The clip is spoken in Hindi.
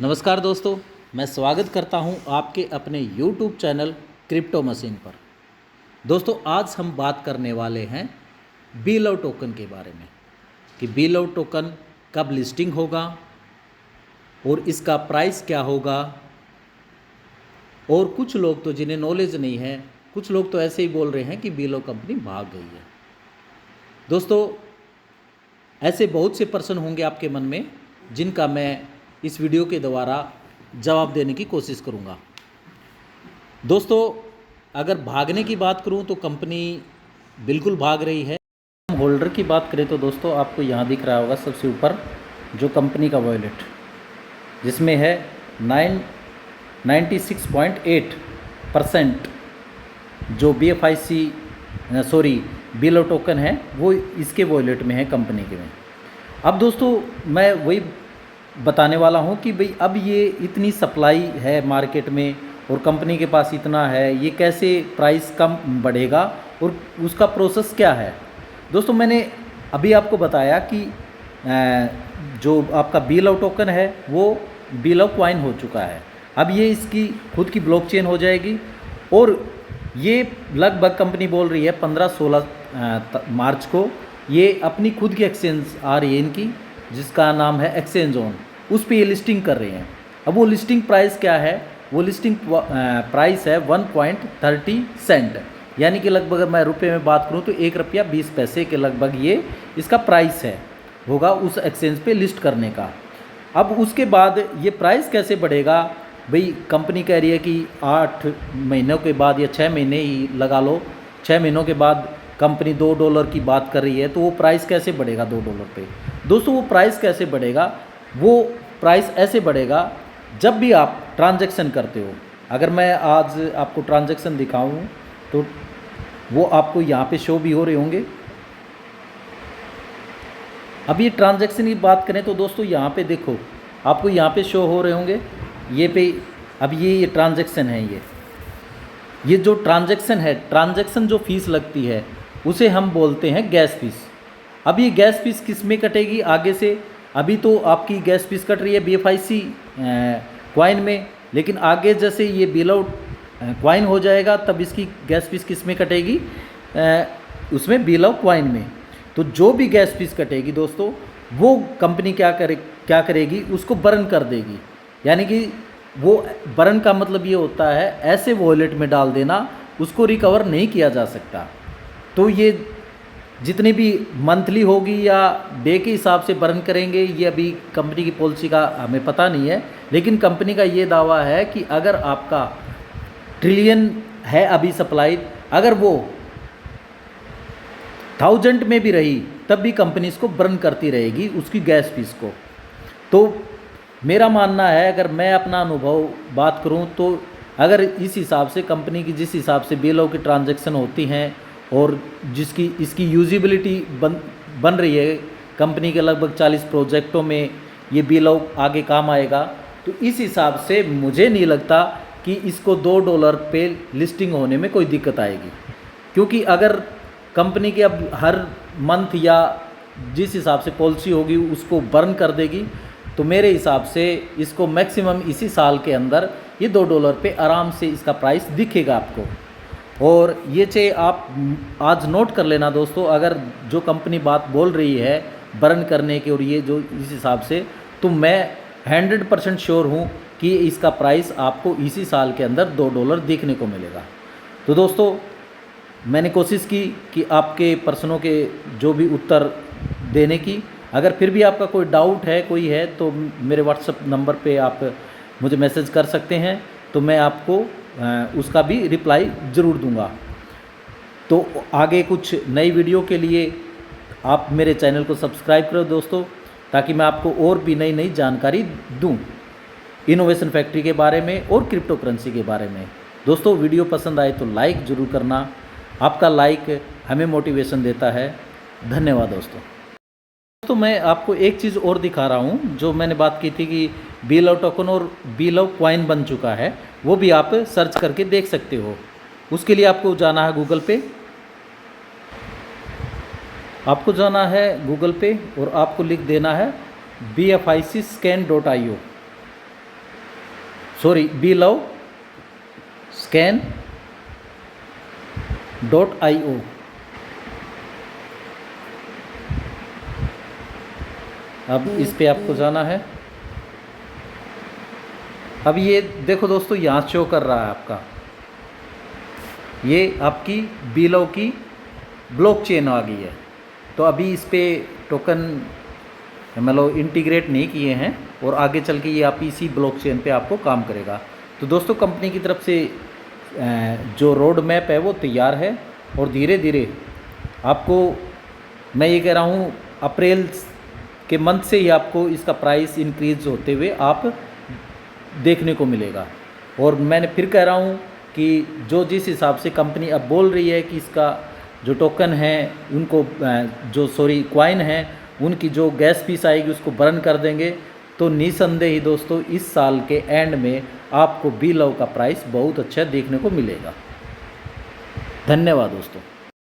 नमस्कार दोस्तों, मैं स्वागत करता हूं आपके अपने YouTube चैनल क्रिप्टो मशीन पर। दोस्तों, आज हम बात करने वाले हैं बीलव टोकन के बारे में कि बीलव टोकन कब लिस्टिंग होगा और इसका प्राइस क्या होगा। और कुछ लोग तो जिन्हें नॉलेज नहीं है, कुछ लोग तो ऐसे ही बोल रहे हैं कि बीलव कंपनी भाग गई है। दोस्तों, ऐसे बहुत से प्रश्न होंगे आपके मन में जिनका मैं इस वीडियो के द्वारा जवाब देने की कोशिश करूंगा। दोस्तों, अगर भागने की बात करूं तो कंपनी बिल्कुल भाग रही है। होल्डर की बात करें तो दोस्तों, आपको यहाँ दिख रहा होगा सबसे ऊपर जो कंपनी का वॉलेट, जिसमें है 96.8% जो बीलव टोकन है वो इसके वॉलेट में है, कंपनी के में। अब दोस्तों, मैं वही बताने वाला हूँ कि भाई अब ये इतनी सप्लाई है मार्केट में और कंपनी के पास इतना है, ये कैसे प्राइस कम बढ़ेगा और उसका प्रोसेस क्या है। दोस्तों, मैंने अभी आपको बताया कि जो आपका बीलव टोकन है वो बीलव कॉइन हो चुका है। अब ये इसकी खुद की ब्लॉकचेन हो जाएगी और ये लगभग कंपनी बोल रही है 15-16 मार्च को ये अपनी खुद की एक्सचेंज आ रही है इनकी, जिसका नाम है एक्सचेंज ऑन, उस पर ये लिस्टिंग कर रहे हैं। अब वो लिस्टिंग प्राइस क्या है? वो लिस्टिंग प्राइस है 1.30 सेंट, यानी कि लगभग अगर मैं रुपए में बात करूँ तो 1 रुपया 20 पैसे के लगभग ये इसका प्राइस है होगा उस एक्सचेंज पे लिस्ट करने का। अब उसके बाद ये प्राइस कैसे बढ़ेगा? भाई कंपनी कह रही है कि 8 महीनों के बाद या 6 महीने ही लगा लो, 6 महीनों के बाद कंपनी $2 की बात कर रही है, तो वो प्राइस कैसे बढ़ेगा $2 पे? दोस्तों, वो प्राइस कैसे बढ़ेगा? वो प्राइस ऐसे बढ़ेगा जब भी आप ट्रांजैक्शन करते हो। अगर मैं आज आपको ट्रांजैक्शन दिखाऊं तो वो आपको यहाँ पे शो भी हो रहे होंगे। अब ये ट्रांजैक्शन की बात करें तो दोस्तों, यहाँ पे देखो, आपको यहाँ पे शो हो रहे होंगे ये पे। अब ये ट्रांजैक्शन है, ये जो ट्रांजैक्शन है, ट्रांजैक्शन जो फीस लगती है उसे हम बोलते हैं गैस फीस। अब ये गैस फीस किस में कटेगी आगे से? अभी तो आपकी गैस फीस कट रही है BFIC कॉइन में, लेकिन आगे जैसे ये बीलव कॉइन हो जाएगा तब इसकी गैस फीस किस में कटेगी? उसमें बीलव कॉइन में। तो जो भी गैस फीस कटेगी दोस्तों, वो कंपनी क्या करेगी? उसको बर्न कर देगी। यानी कि वो बर्न का मतलब ये होता है ऐसे वॉलेट में डाल देना, उसको रिकवर नहीं किया जा सकता। तो ये जितनी भी मंथली होगी या डे के हिसाब से बर्न करेंगे, ये अभी कंपनी की पॉलिसी का हमें पता नहीं है, लेकिन कंपनी का ये दावा है कि अगर आपका ट्रिलियन है अभी सप्लाई, अगर वो 1000 में भी रही तब भी कंपनी इसको बर्न करती रहेगी उसकी गैस फीस को। तो मेरा मानना है, अगर मैं अपना अनुभव बात करूं तो अगर इस हिसाब से कंपनी की जिस हिसाब से बीलव की ट्रांजैक्शन होती हैं और जिसकी इसकी यूजिबिलिटी बन रही है कंपनी के लगभग 40 प्रोजेक्टों में ये बीलव आगे काम आएगा, तो इस हिसाब से मुझे नहीं लगता कि इसको $2 पे लिस्टिंग होने में कोई दिक्कत आएगी। क्योंकि अगर कंपनी की अब हर मंथ या जिस हिसाब से पॉलिसी होगी उसको बर्न कर देगी, तो मेरे हिसाब से इसको मैक्सिमम इसी साल के अंदर ये $2 पे आराम से इसका प्राइस दिखेगा आपको। और ये चाहिए आप आज नोट कर लेना दोस्तों, अगर जो कंपनी बात बोल रही है बर्न करने की और ये जो इस हिसाब से, तो मैं 100% श्योर हूँ कि इसका प्राइस आपको इसी साल के अंदर $2 देखने को मिलेगा। तो दोस्तों, मैंने कोशिश की कि आपके प्रश्नों के जो भी उत्तर देने की, अगर फिर भी आपका कोई डाउट है कोई है तो मेरे व्हाट्सएप नंबर पे आप मुझे मैसेज कर सकते हैं, तो मैं आपको उसका भी रिप्लाई ज़रूर दूंगा। तो आगे कुछ नई वीडियो के लिए आप मेरे चैनल को सब्सक्राइब करो दोस्तों, ताकि मैं आपको और भी नई जानकारी दूं इनोवेशन फैक्ट्री के बारे में और क्रिप्टो करेंसी के बारे में। दोस्तों, वीडियो पसंद आए तो लाइक ज़रूर करना, आपका लाइक हमें मोटिवेशन देता है। धन्यवाद दोस्तों। तो मैं आपको एक चीज़ और दिखा रहा हूँ, जो मैंने बात की थी कि बीलव टोकन और बीलव कॉइन बन चुका है, वो भी आप सर्च करके देख सकते हो। उसके लिए आपको जाना है गूगल पे, और आपको लिख देना है BFIC scan.io। Sorry BLOVE scan.io। अब इस पे आपको जाना है। अब ये देखो दोस्तों, यहाँ शो कर रहा है आपका, ये आपकी BLOVE की ब्लॉकचेन आ गई है। तो अभी इस पे टोकन मतलब इंटीग्रेट नहीं किए हैं और आगे चल के ये आप इसी ब्लॉकचेन पे आपको काम करेगा। तो दोस्तों कंपनी की तरफ से जो रोड मैप है वो तैयार है और धीरे धीरे आपको मैं ये कह रहा हूँ अप्रैल के मंथ से ही आपको इसका प्राइस इंक्रीज होते हुए आप देखने को मिलेगा। और मैंने फिर कह रहा हूँ कि जो जिस हिसाब से कंपनी अब बोल रही है कि इसका जो टोकन है उनको जो सॉरी कॉइन है उनकी जो गैस फीस आएगी उसको बर्न कर देंगे, तो निसंदेह ही दोस्तों इस साल के एंड में आपको BLOVE का प्राइस बहुत अच्छा देखने को मिलेगा। धन्यवाद दोस्तों।